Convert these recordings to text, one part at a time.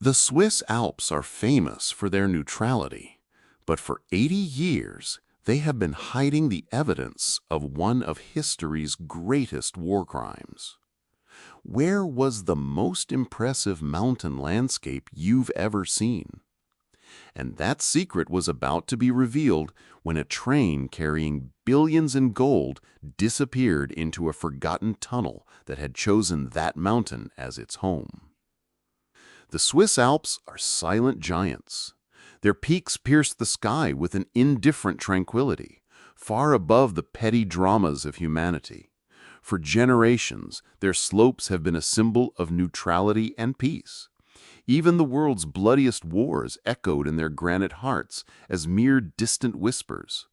The Swiss Alps are famous for their neutrality, but for 80 years they have been hiding the evidence of one of history's greatest war crimes. Where was the most impressive mountain landscape you've ever seen? And that secret was about to be revealed when a train carrying billions in gold disappeared into a forgotten tunnel that had chosen that mountain as its home. The Swiss Alps are silent giants. Their peaks pierce the sky with an indifferent tranquility, far above the petty dramas of humanity. For generations, their slopes have been a symbol of neutrality and peace. Even the world's bloodiest wars echoed in their granite hearts as mere distant whispers.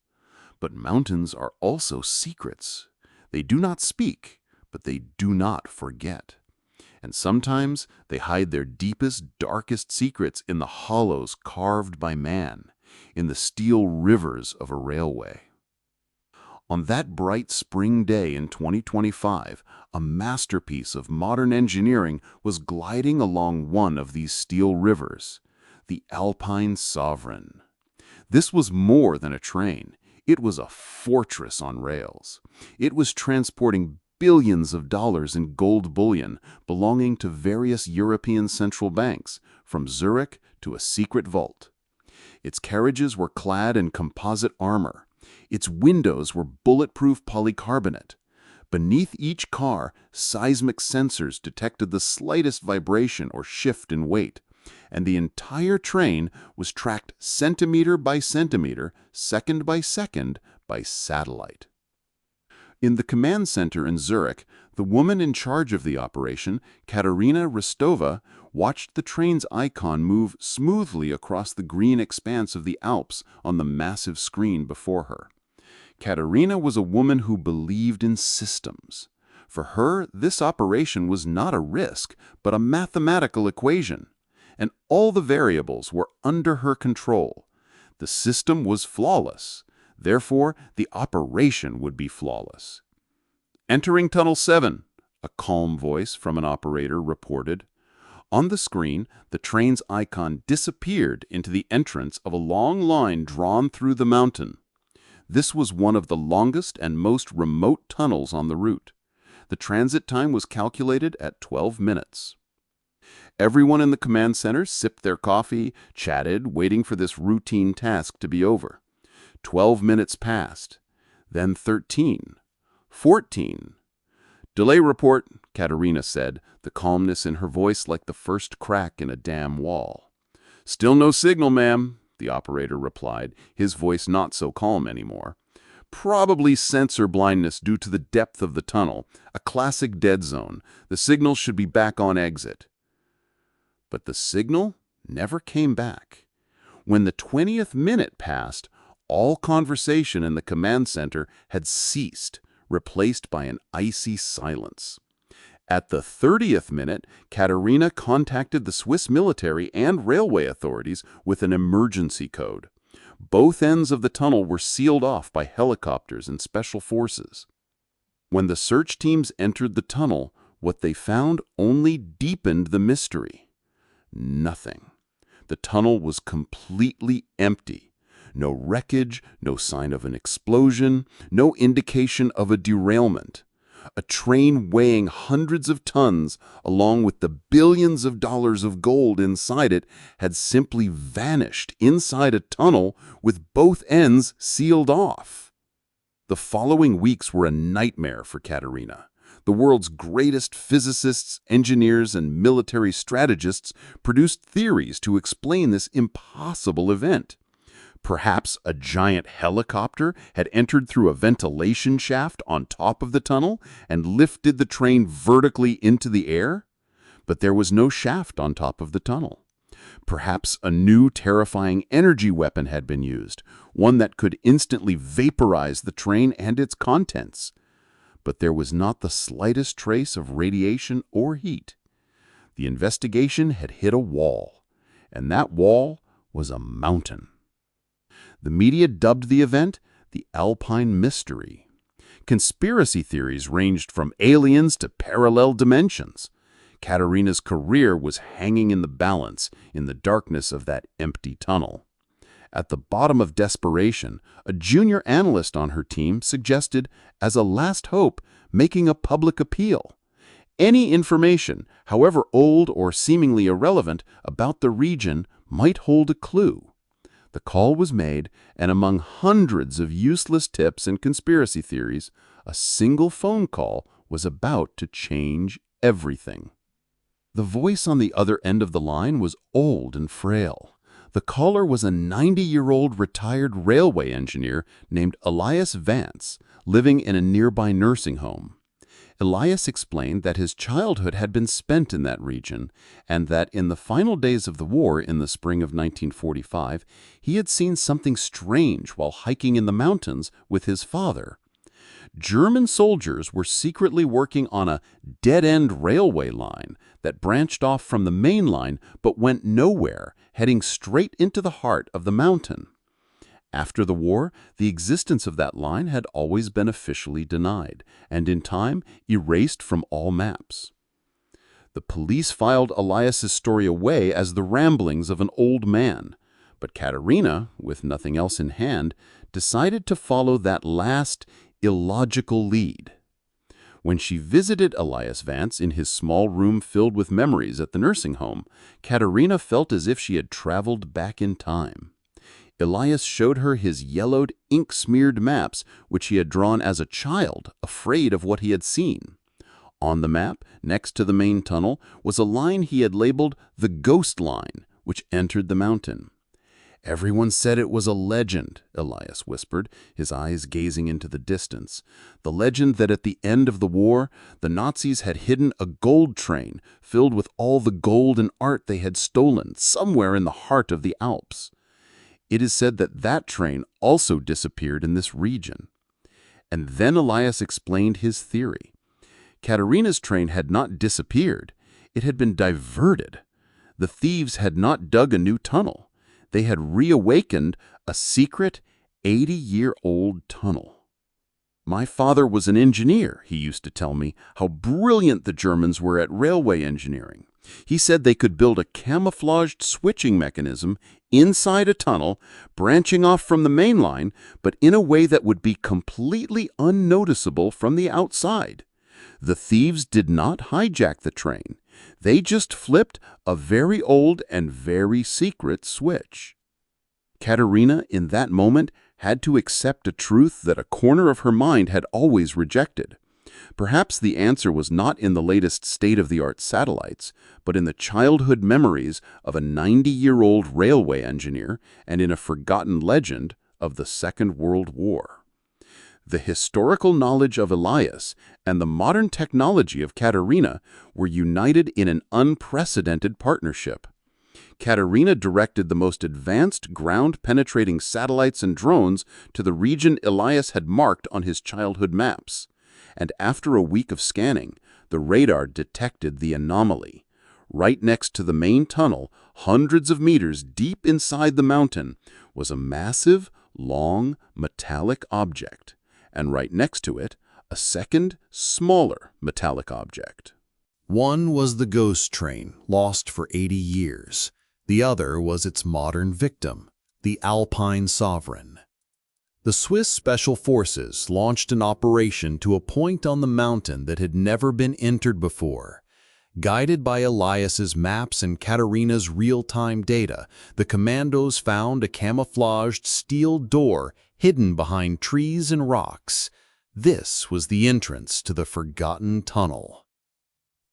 But mountains are also secrets. They do not speak, but they do not forget. And sometimes they hide their deepest, darkest secrets in the hollows carved by man, in the steel rivers of a railway. On that bright spring day in 2025, a masterpiece of modern engineering was gliding along one of these steel rivers, the Alpine Sovereign. This was more than a train. It was a fortress on rails. It was transporting billions of dollars in gold bullion belonging to various European central banks, from Zurich to a secret vault. Its carriages were clad in composite armor. Its windows were bulletproof polycarbonate. Beneath each car, seismic sensors detected the slightest vibration or shift in weight, and the entire train was tracked centimeter by centimeter, second by second, by satellite. In the command center in Zurich, the woman in charge of the operation, Katarina Rostova, watched the train's icon move smoothly across the green expanse of the Alps on the massive screen before her. Katarina was a woman who believed in systems. For her, this operation was not a risk, but a mathematical equation. And all the variables were under her control. The system was flawless. Therefore, the operation would be flawless. "Entering Tunnel 7, a calm voice from an operator reported. On the screen, the train's icon disappeared into the entrance of a long line drawn through the mountain. This was one of the longest and most remote tunnels on the route. The transit time was calculated at 12 minutes. Everyone in the command center sipped their coffee, chatted, waiting for this routine task to be over. 12 minutes passed, then 13, 14. "Delay report," Katarina said, the calmness in her voice like the first crack in a dam wall. "Still no signal, ma'am," the operator replied, his voice not so calm anymore. "Probably sensor blindness due to the depth of the tunnel, a classic dead zone. The signal should be back on exit." But the signal never came back. When the 20th minute passed, all conversation in the command center had ceased, replaced by an icy silence. At the 30th minute, Katarina contacted the Swiss military and railway authorities with an emergency code. Both ends of the tunnel were sealed off by helicopters and special forces. When the search teams entered the tunnel, what they found only deepened the mystery. Nothing. The tunnel was completely empty. No wreckage, no sign of an explosion, no indication of a derailment. A train weighing hundreds of tons, along with the billions of dollars of gold inside it, had simply vanished inside a tunnel with both ends sealed off. The following weeks were a nightmare for Katarina. The world's greatest physicists, engineers, and military strategists produced theories to explain this impossible event. Perhaps a giant helicopter had entered through a ventilation shaft on top of the tunnel and lifted the train vertically into the air? But there was no shaft on top of the tunnel. Perhaps a new terrifying energy weapon had been used, one that could instantly vaporize the train and its contents. But there was not the slightest trace of radiation or heat. The investigation had hit a wall, and that wall was a mountain. The media dubbed the event the Alpine Mystery. Conspiracy theories ranged from aliens to parallel dimensions. Katerina's career was hanging in the balance in the darkness of that empty tunnel. At the bottom of desperation, a junior analyst on her team suggested, as a last hope, making a public appeal. Any information, however old or seemingly irrelevant, about the region might hold a clue. The call was made, and among hundreds of useless tips and conspiracy theories, a single phone call was about to change everything. The voice on the other end of the line was old and frail. The caller was a 90-year-old retired railway engineer named Elias Vance, living in a nearby nursing home. Elias explained that his childhood had been spent in that region, and that in the final days of the war in the spring of 1945, he had seen something strange while hiking in the mountains with his father. German soldiers were secretly working on a dead-end railway line that branched off from the main line but went nowhere, heading straight into the heart of the mountain. After the war, the existence of that line had always been officially denied, and in time erased from all maps. The police filed Elias's story away as the ramblings of an old man, but Katerina, with nothing else in hand, decided to follow that last, illogical lead. When she visited Elias Vance in his small room filled with memories at the nursing home, Katerina felt as if she had traveled back in time. Elias showed her his yellowed, ink-smeared maps, which he had drawn as a child, afraid of what he had seen. On the map, next to the main tunnel, was a line he had labeled the Ghost Line, which entered the mountain. "Everyone said it was a legend," Elias whispered, his eyes gazing into the distance. "The legend that at the end of the war, the Nazis had hidden a gold train filled with all the gold and art they had stolen somewhere in the heart of the Alps. It is said that that train also disappeared in this region." And then Elias explained his theory. Katerina's train had not disappeared. It had been diverted. The thieves had not dug a new tunnel. They had reawakened a secret 80-year-old tunnel. "My father was an engineer," he used to tell me, "how brilliant the Germans were at railway engineering. He said they could build a camouflaged switching mechanism inside a tunnel, branching off from the main line, but in a way that would be completely unnoticeable from the outside. The thieves did not hijack the train. They just flipped a very old and very secret switch." Katerina, in that moment, had to accept a truth that a corner of her mind had always rejected. Perhaps the answer was not in the latest state-of-the-art satellites, but in the childhood memories of a 90-year-old railway engineer and in a forgotten legend of the Second World War. The historical knowledge of Elias and the modern technology of Katerina were united in an unprecedented partnership. Katerina directed the most advanced ground-penetrating satellites and drones to the region Elias had marked on his childhood maps. And after a week of scanning, the radar detected the anomaly. Right next to the main tunnel, hundreds of meters deep inside the mountain, was a massive, long, metallic object. And right next to it, a second, smaller metallic object. One was the ghost train, lost for 80 years. The other was its modern victim, the Alpine Sovereign. The Swiss Special Forces launched an operation to a point on the mountain that had never been entered before. Guided by Elias's maps and Katerina's real-time data, the commandos found a camouflaged steel door hidden behind trees and rocks. This was the entrance to the forgotten tunnel.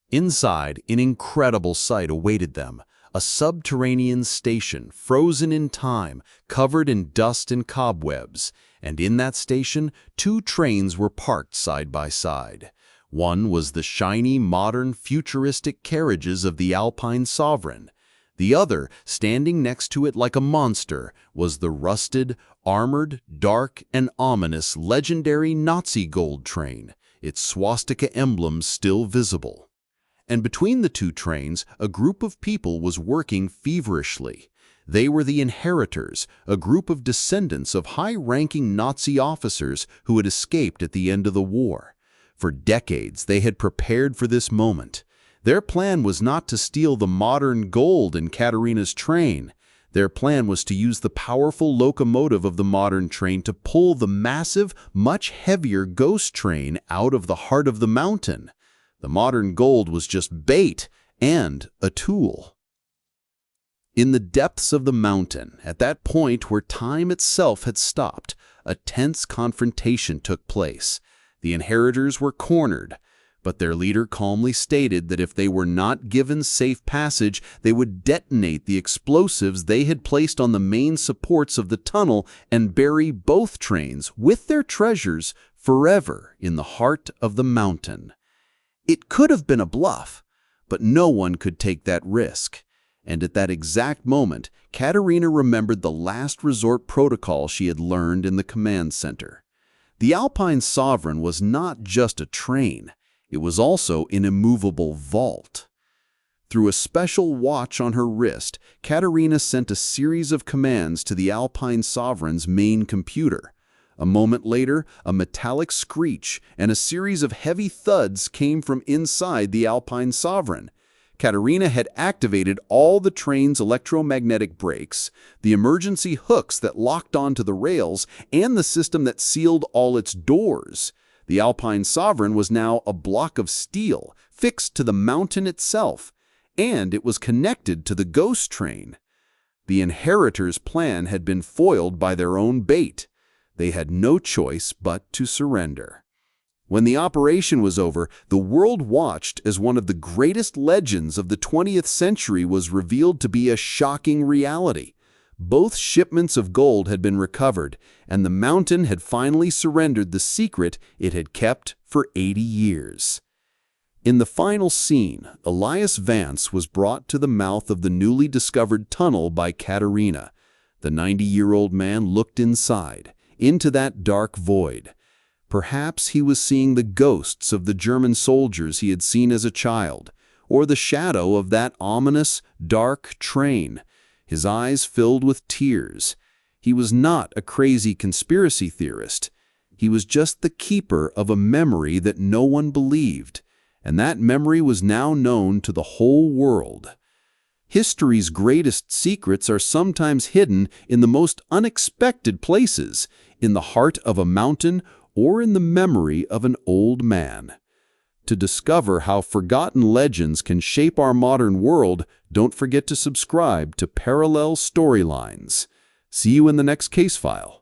Inside, an incredible sight awaited them. A subterranean station, frozen in time, covered in dust and cobwebs. And in that station, two trains were parked side by side. One was the shiny, modern, futuristic carriages of the Alpine Sovereign. The other, standing next to it like a monster, was the rusted, armored, dark, and ominous legendary Nazi gold train, its swastika emblems still visible. And between the two trains, a group of people was working feverishly. They were the inheritors, a group of descendants of high-ranking Nazi officers who had escaped at the end of the war. For decades, they had prepared for this moment. Their plan was not to steal the modern gold in Katerina's train. Their plan was to use the powerful locomotive of the modern train to pull the massive, much heavier ghost train out of the heart of the mountain. The modern gold was just bait and a tool. In the depths of the mountain, at that point where time itself had stopped, a tense confrontation took place. The inheritors were cornered, but their leader calmly stated that if they were not given safe passage, they would detonate the explosives they had placed on the main supports of the tunnel and bury both trains with their treasures forever in the heart of the mountain. It could have been a bluff, but no one could take that risk. And at that exact moment, Katerina remembered the last resort protocol she had learned in the command center. The Alpine Sovereign was not just a train. It was also an immovable vault. Through a special watch on her wrist, Katerina sent a series of commands to the Alpine Sovereign's main computer. A moment later, a metallic screech and a series of heavy thuds came from inside the Alpine Sovereign. Katerina had activated all the train's electromagnetic brakes, the emergency hooks that locked onto the rails, and the system that sealed all its doors. The Alpine Sovereign was now a block of steel fixed to the mountain itself, and it was connected to the ghost train. The inheritors' plan had been foiled by their own bait. They had no choice but to surrender. When the operation was over, the world watched as one of the greatest legends of the 20th century was revealed to be a shocking reality. Both shipments of gold had been recovered, and the mountain had finally surrendered the secret it had kept for 80 years. In the final scene, Elias Vance was brought to the mouth of the newly discovered tunnel by Katerina. The 90-year-old man looked inside, into that dark void. Perhaps he was seeing the ghosts of the German soldiers he had seen as a child, or the shadow of that ominous, dark train. His eyes filled with tears. He was not a crazy conspiracy theorist. He was just the keeper of a memory that no one believed, and that memory was now known to the whole world. History's greatest secrets are sometimes hidden in the most unexpected places, in the heart of a mountain or in the memory of an old man. To discover how forgotten legends can shape our modern world, don't forget to subscribe to Parallel Storylines. See you in the next case file.